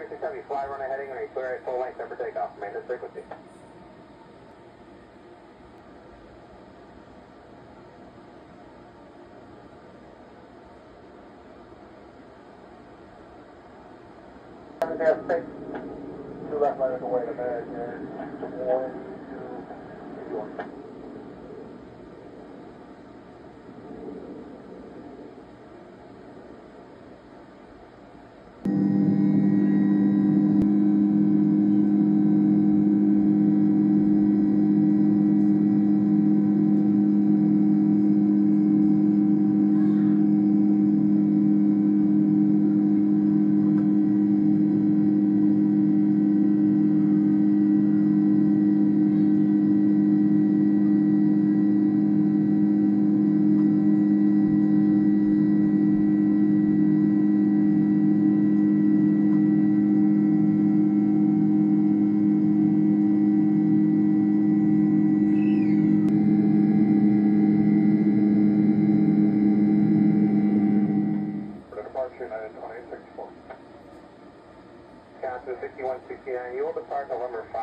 670, fly runway heading and clear at full length for takeoff. Maintenance frequency. Six. 2 left letters away, the bag is 1, 2, 1. United 2864. Count to 6169, you will depart November 5.